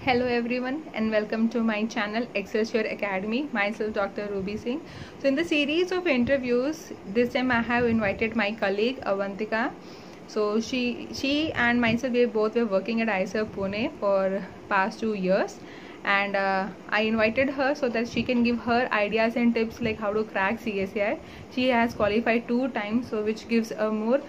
Hello everyone and welcome to my channel Excelsior Academy. Myself Dr. Ruby Singh. So in the series of interviews, this time I have invited my colleague Avantika. So she and myself, we both were working at IISER Pune for past 2 years, and I invited her so that she can give her ideas and tips like how to crack CSAI. She has qualified 2 times, so which gives a more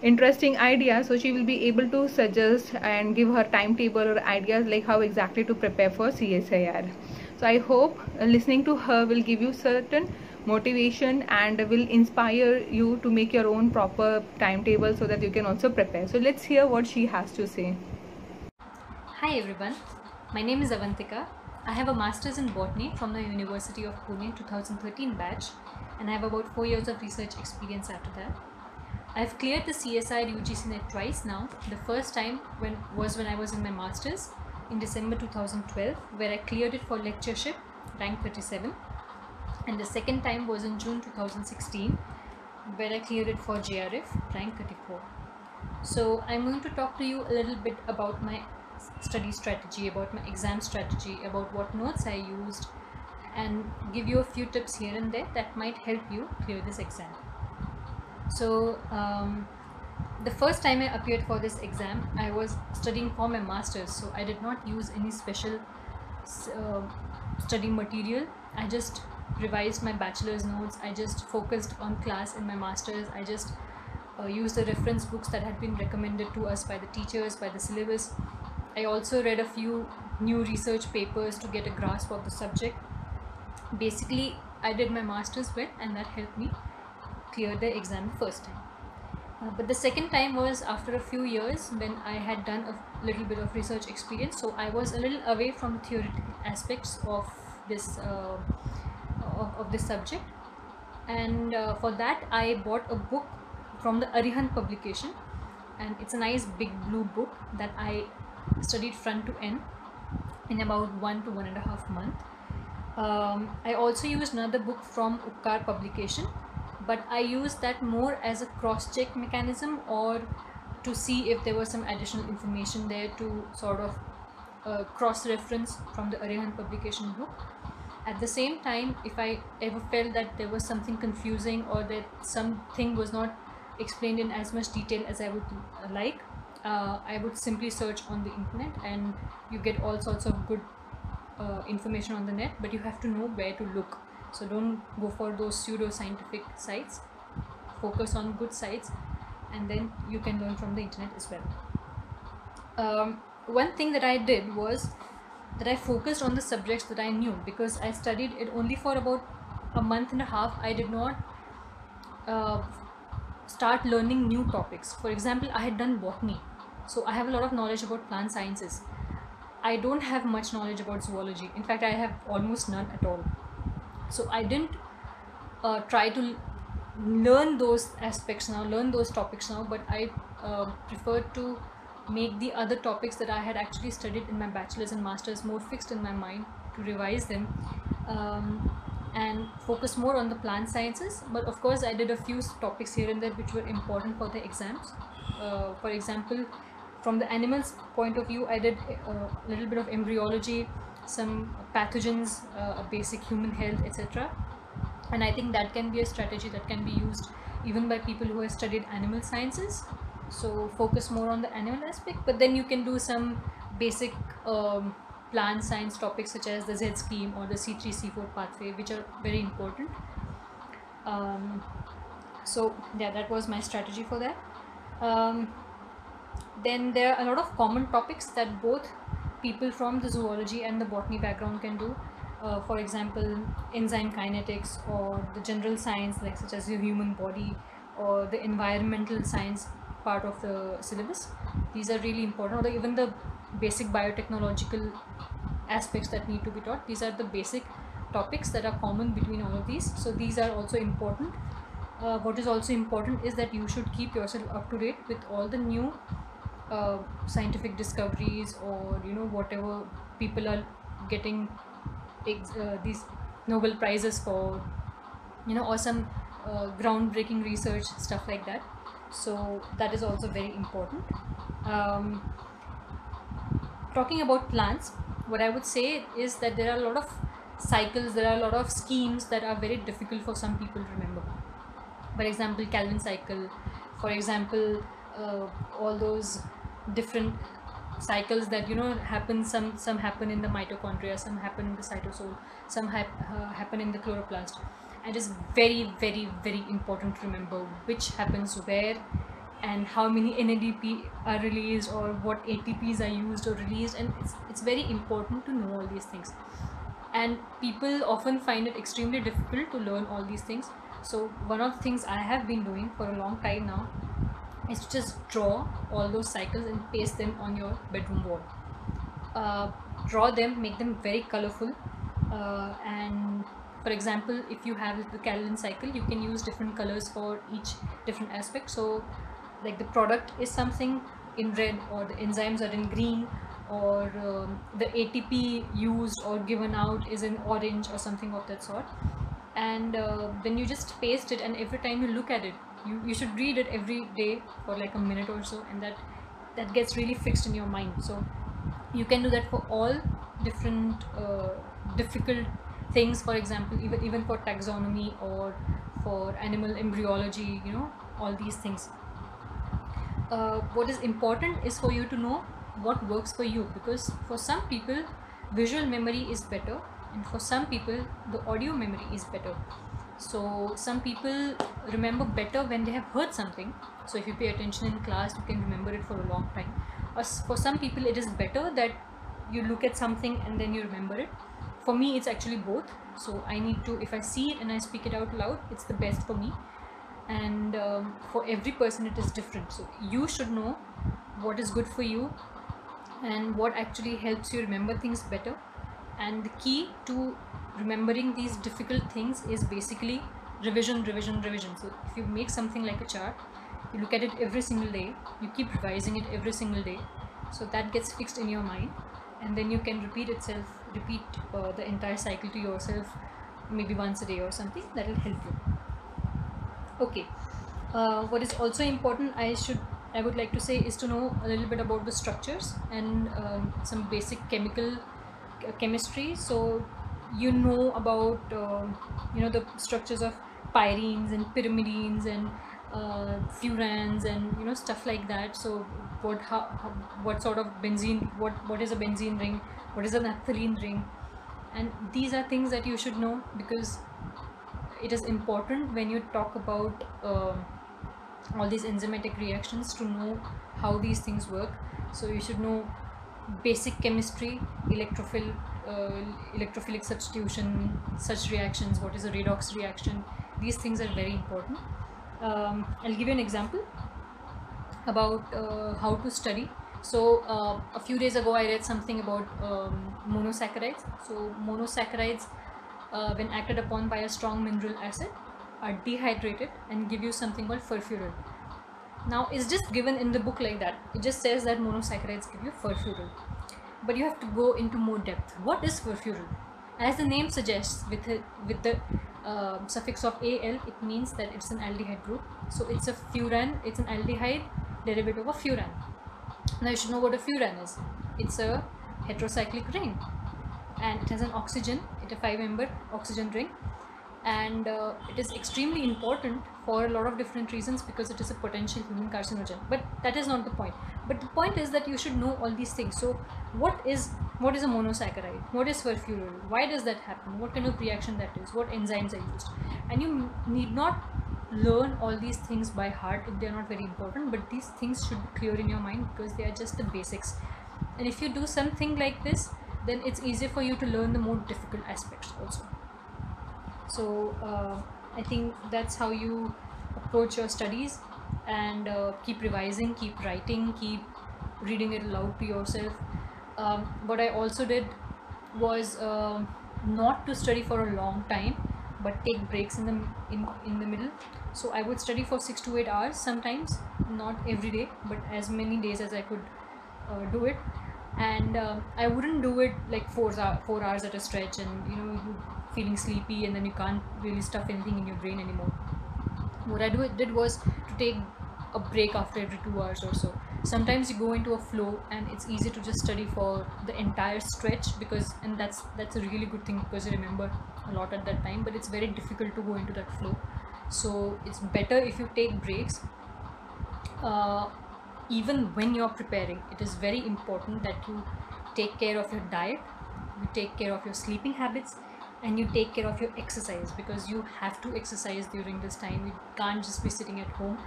interesting idea, so she will be able to suggest and give her timetable or ideas like how exactly to prepare for CSIR. So I hope listening to her will give you certain motivation and will inspire you to make your own proper timetable so that you can also prepare. So let's hear what she has to say. Hi everyone, my name is Avantika. I have a master's in botany from the University of Pune 2013 batch, and I have about 4 years of research experience after that. I've cleared the CSIR UGC NET twice now. The first time was when I was in my master's in December 2012, where I cleared it for lectureship, rank 37, and the second time was in June 2016, where I cleared it for JRF, rank 34. So I'm going to talk to you a little bit about my study strategy, about my exam strategy, about what notes I used, and give you a few tips here and there that might help you clear this exam. So the first time I appeared for this exam, I was studying for my master's, so I did not use any special study material. I just revised my bachelor's notes. I just focused on class in my master's. I just used the reference books that had been recommended to us by the teachers, by the syllabus. I also read a few new research papers to get a grasp of the subject. Basically, I did my master's well, and that helped me clear the exam the first time. But the second time was after a few years when I had done a little bit of research experience, so I was a little away from the theoretical aspects of this subject, and for that I bought a book from the Arihant publication, and it's a nice big blue book that I studied front to end in about 1 to 1.5 months. I also used another book from Uppkar publication, but I used that more as a cross-check mechanism, or to see if there was some additional information there to sort of cross-reference from the Arihant publication book. At the same time, if I ever felt that there was something confusing or that something was not explained in as much detail as I would like, I would simply search on the internet, and you get all sorts of good information on the net, but you have to know where to look. So don't go for those pseudo-scientific sites. Focus on good sites, and then you can learn from the internet as well. One thing that I did was that I focused on the subjects that I knew, because I studied it only for about a month and a half. I did not start learning new topics. For example, I had done botany, so I have a lot of knowledge about plant sciences. I don't have much knowledge about zoology. In fact, I have almost none at all. So I didn't try to learn those aspects now, learn those topics now, but I preferred to make the other topics that I had actually studied in my bachelor's and master's more fixed in my mind, to revise them and focus more on the plant sciences. But of course, I did a few topics here and there which were important for the exams. For example, from the animals point of view, I did a little bit of embryology, some pathogens, a basic human health, etc. And I think that can be a strategy that can be used even by people who have studied animal sciences. So focus more on the animal aspect, but then you can do some basic plant science topics such as the Z scheme or the C3C4 pathway, which are very important. So yeah, that was my strategy for that. Then there are a lot of common topics that both people from the zoology and the botany background can do. For example, enzyme kinetics, or the general science like such as the human body, or the environmental science part of the syllabus. These are really important, or even the basic biotechnological aspects that need to be taught. These are the basic topics that are common between all of these, so these are also important. What is also important is that you should keep yourself up to date with all the new scientific discoveries, or whatever people are getting these Nobel prizes for, or some groundbreaking research, stuff like that. So that is also very important. Talking about plants, what I would say is that there are a lot of cycles, there are a lot of schemes that are very difficult for some people to remember. For example, Calvin cycle, for example, all those different cycles that happen. Some happen in the mitochondria, some happen in the cytosol, some happen in the chloroplast, and it's very, very, very important to remember which happens where, and how many NADP are released, or what ATPs are used or released, and it's very important to know all these things. And people often find it extremely difficult to learn all these things. So one of the things I have been doing for a long time now is to just draw all those cycles and paste them on your bedroom wall. Draw them, make them very colorful, and for example, if you have the Calvin cycle, you can use different colors for each different aspect. So like the product is something in red, or the enzymes are in green, or the ATP used or given out is in orange or something of that sort. And then you just paste it, and every time you look at it, you should read it every day for like a minute or so, and that gets really fixed in your mind. So you can do that for all different difficult things. For example, even for taxonomy or for animal embryology, all these things. What is important is for you to know what works for you, because for some people visual memory is better, and for some people the audio memory is better. So some people remember better when they have heard something. So if you pay attention in class, you can remember it for a long time. Or for some people it is better that you look at something and then you remember it. For me it's actually both. So I need to, if I see it and I speak it out loud, it's the best for me. And for every person it is different. So you should know what is good for you and what actually helps you remember things better. And the key to remembering these difficult things is basically revision. So if you make something like a chart, you look at it every single day, you keep revising it every single day, so that gets fixed in your mind, and then you can repeat the entire cycle to yourself, maybe once a day or something. That will help you. Okay, what is also important, I would like to say, is to know a little bit about the structures and some basic chemistry. So you know about the structures of pyrenes and pyrimidines and furans and stuff like that. So what sort of benzene, what is a benzene ring, what is a naphthalene ring, and these are things that you should know, because it is important when you talk about all these enzymatic reactions to know how these things work. So you should know basic chemistry, electrophilic substitution, such reactions, what is a redox reaction. These things are very important. I'll give you an example about how to study. So a few days ago I read something about monosaccharides. So monosaccharides, when acted upon by a strong mineral acid, are dehydrated and give you something called furfural. Now it's just given in the book like that. It just says that monosaccharides give you furfural, but you have to go into more depth. What is furfural? As the name suggests, with the suffix of al, it means that it's an aldehyde group. So it's a furan, it's an aldehyde derivative of furan. Now you should know what a furan is. It's a heterocyclic ring, and it has an oxygen, it's a 5-member oxygen ring, and it is extremely important for a lot of different reasons, because it is a potential human carcinogen. But that is not the point. But the point is that you should know all these things. So what is a monosaccharide, what is furfural, why does that happen, what kind of reaction that is, what enzymes are used. And you need not learn all these things by heart if they are not very important, but these things should be clear in your mind, because they are just the basics. And if you do something like this, then it's easier for you to learn the more difficult aspects also. So I think that's how you approach your studies, and keep revising, keep writing, keep reading it aloud to yourself. What I also did was not to study for a long time, but take breaks in the middle. So I would study for 6 to 8 hours sometimes, not every day, but as many days as I could do it. And I wouldn't do it like 4 hours at a stretch, and you feeling sleepy, and then you can't really stuff anything in your brain anymore. What I did was to take a break after every 2 hours or so. sometimes you go into a flow and it's easy to just study for the entire stretch, and that's a really good thing because you remember a lot at that time, but it's very difficult to go into that flow. So it's better if you take breaks. Even when you're preparing, it is very important that you take care of your diet, you take care of your sleeping habits, and you take care of your exercise, because you have to exercise during this time. You can't just be sitting at home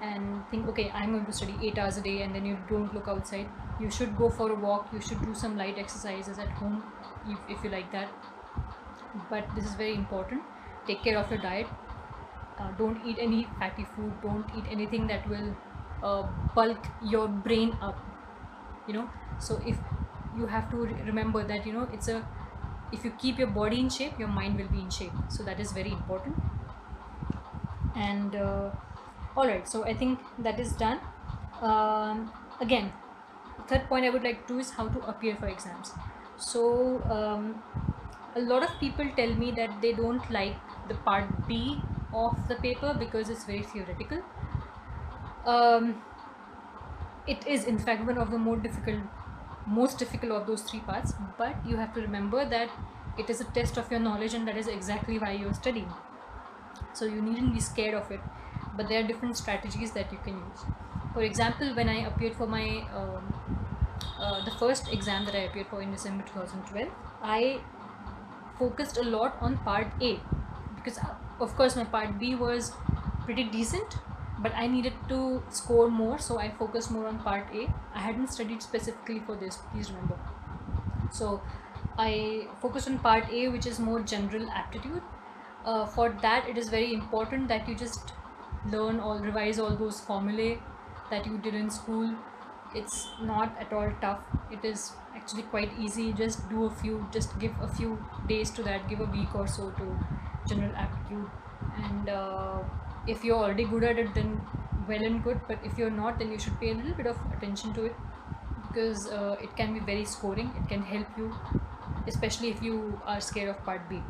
and think, okay, I'm going to study 8 hours a day, and then you don't look outside. You should go for a walk, you should do some light exercises at home if you like that, but this is very important. Take care of your diet. Don't eat any fatty food, don't eat anything that will bulk your brain up, so if you have to remember that, if you keep your body in shape, your mind will be in shape, so that is very important. And all right, so I think that is done. Again, third point I would like to do is how to appear for exams. So a lot of people tell me that they don't like the part B of the paper because it's very theoretical. It is in fact one of the most difficult of those three parts, but you have to remember that it is a test of your knowledge, and that is exactly why you're studying. So you needn't be scared of it, but there are different strategies that you can use. For example, when I appeared for my the first exam that I appeared for in December 2012, I focused a lot on part A, because of course my part B was pretty decent, but I needed to score more, so I focused more on part A. I hadn't studied specifically for this, please remember. So I focused on part A, which is more general aptitude. For that, it is very important that you just revise all those formulae that you did in school. It's not at all tough. It is actually quite easy. Just give a few days to that, give a week or so to general aptitude. And if you're already good at it, then well and good, but if you're not, then you should pay a little bit of attention to it, because it can be very scoring. It can help you, especially if you are scared of part B.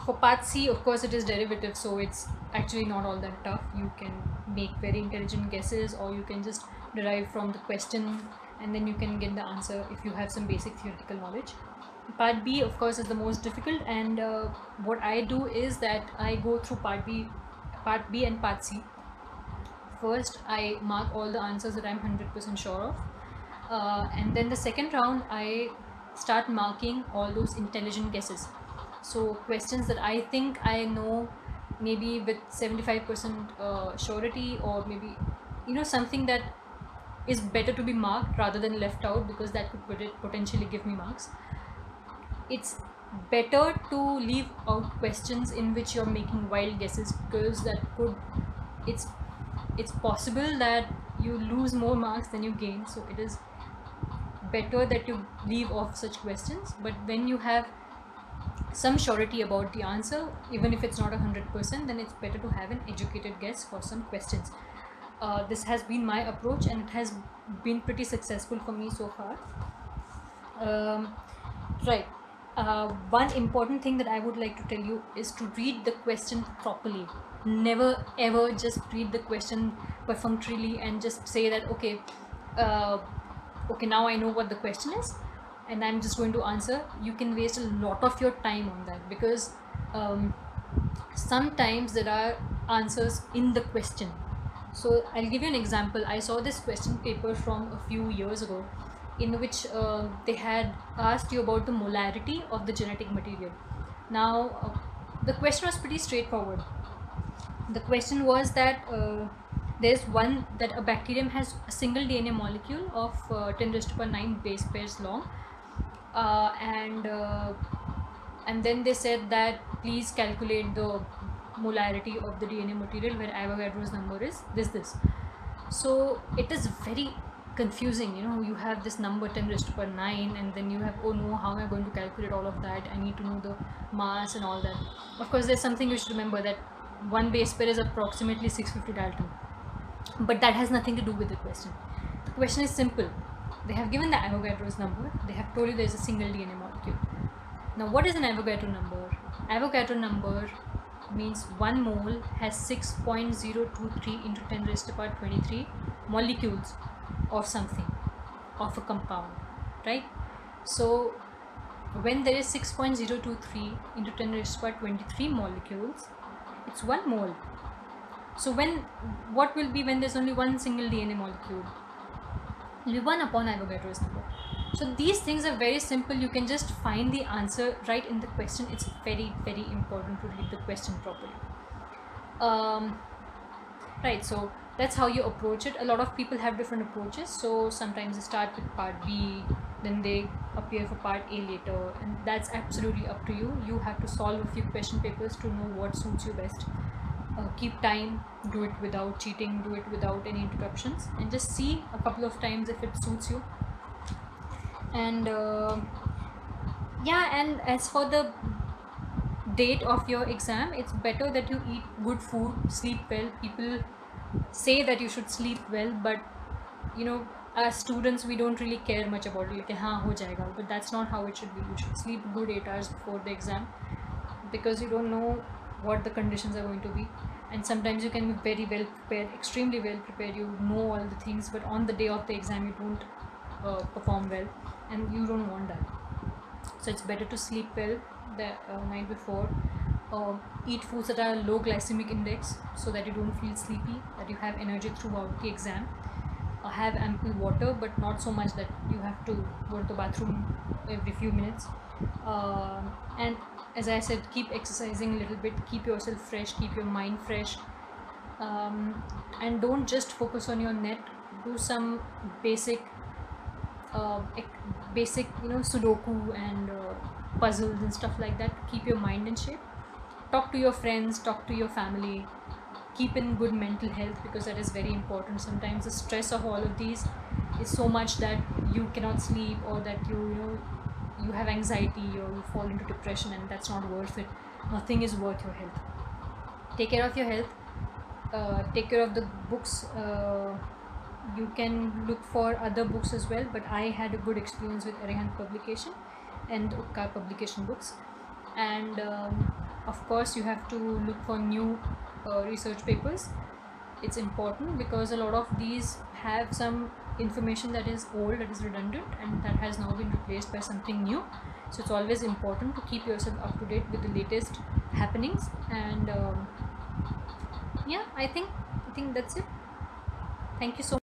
For part C, of course, it is derivative, so it's actually not all that tough. You can make very intelligent guesses, or you can just derive from the question, and then you can get the answer if you have some basic theoretical knowledge. Part B, of course, is the most difficult, and what I do is that I go through part B and part C. First, I mark all the answers that I'm 100% sure of, and then the second round, I start marking all those intelligent guesses. So questions that I think I know, maybe with 75% surety, or maybe something that is better to be marked rather than left out, because that could potentially give me marks. It's better to leave out questions in which you're making wild guesses, because it's possible that you lose more marks than you gain. So it is better that you leave off such questions. But when you have some surety about the answer, even if it's not 100%, then it's better to have an educated guess for some questions. This has been my approach, and it has been pretty successful for me so far. Right. One important thing that I would like to tell you is to read the question properly. Never ever just read the question perfunctorily and just say that okay, now I know what the question is and I'm just going to answer. You can waste a lot of your time on that, because sometimes there are answers in the question. So I'll give you an example. I saw this question paper from a few years ago, in which they had asked you about the molarity of the genetic material. Now the question was pretty straightforward. The question was that there's a bacterium has a single DNA molecule of 10⁻⁹ base pairs long, and then they said that please calculate the molarity of the DNA material where Avogadro's number is this. So it is very confusing. You have this number 10⁹, and then you have, oh no, how am I going to calculate all of that? I need to know the mass and all that. Of course, there's something you should remember, that one base pair is approximately 650 Dalton, but that has nothing to do with the question. The question is simple. They have given the Avogadro's number. They have told you there's a single DNA molecule. Now what is an Avogadro number? Avogadro number means 1 mole has 6.023 into 10 raised to the power 23 molecules of something, of a compound, right? So when there is 6.023 into 10 raised to the power 23 molecules, it's 1 mole. So what will be when there's only one single DNA molecule? It will be 1 upon Avogadro's number. So these things are very simple. You can just find the answer right in the question. It's very, very important to read the question properly. Right, so that's how you approach it. A lot of people have different approaches. So sometimes they start with part B, then they appear for part A later, and that's absolutely up to you. You have to solve a few question papers to know what suits you best. Keep time, do it without cheating, do it without any interruptions, and just see a couple of times if it suits you. And yeah, and as for the date of your exam, it's better that you eat good food, sleep well. People say that you should sleep well, but you know, as students we don't really care much about it, like, haan, ho jayega. But that's not how it should be. You should sleep good 8 hours before the exam, because you don't know what the conditions are going to be, and sometimes you can be very well prepared, extremely well prepared, you know all the things, but on the day of the exam you don't perform well, and you don't want that. So it's better to sleep well the night before. Eat foods that are low glycemic index so that you don't feel sleepy, that you have energy throughout the exam. Have ample water, but not so much that you have to go to the bathroom every few minutes. And as I said, keep exercising a little bit, keep yourself fresh, keep your mind fresh, and don't just focus on your net. Do some basic Sudoku and puzzles and stuff like that. Keep your mind in shape. Talk to your friends, talk to your family. Keep in good mental health, because that is very important. Sometimes the stress of all of these is so much that you cannot sleep, or that you have anxiety, or you fall into depression, and that's not worth it. Nothing is worth your health. Take care of your health. Take care of the books. You can look for other books as well, but I had a good experience with Arihant publication and Utkarsh publication books. And of course you have to look for new research papers. It's important because a lot of these have some information that is old, that is redundant, and that has now been replaced by something new. So it's always important to keep yourself up to date with the latest happenings. And yeah, I think that's it. Thank you so much.